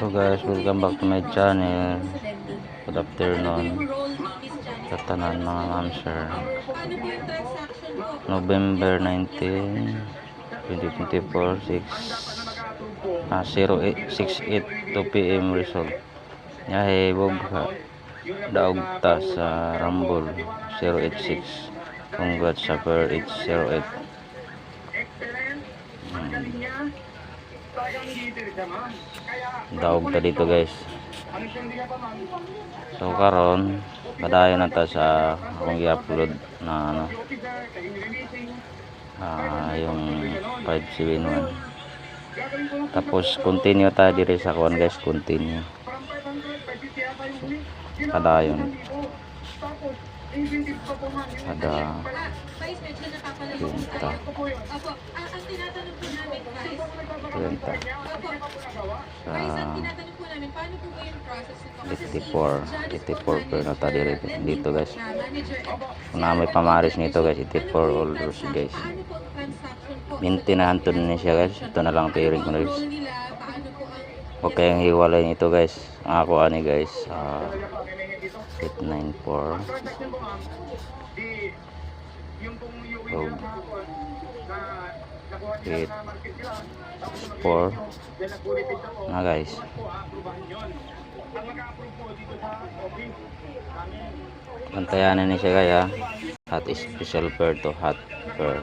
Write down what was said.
So guys, welcome back to my channel. Good afternoon sa tanan mga ma'am sir. November 19, 2024, 08:68 2 PM result. Yahe bogha daog ta sa Rambol 086. Congrats sa per 808. Daog ta dito guys. So karon padayon na ta sa akong i-upload na yung 571. Tapos continue ta diri sa kuan guys, continue. Padayon. Ada Pinta. Pinta. Sa 84 pero nata dito guys. Kung na may pamaris nito guys, 84 orders guys. Minti na hantod na siya guys. Ito na lang tiring ko guys. Huwag kayong hiwalay nito guys. Ang ako ani guys. 894 8 4 na guys. Bantayanan ni siya kaya hot special pair to hot pair.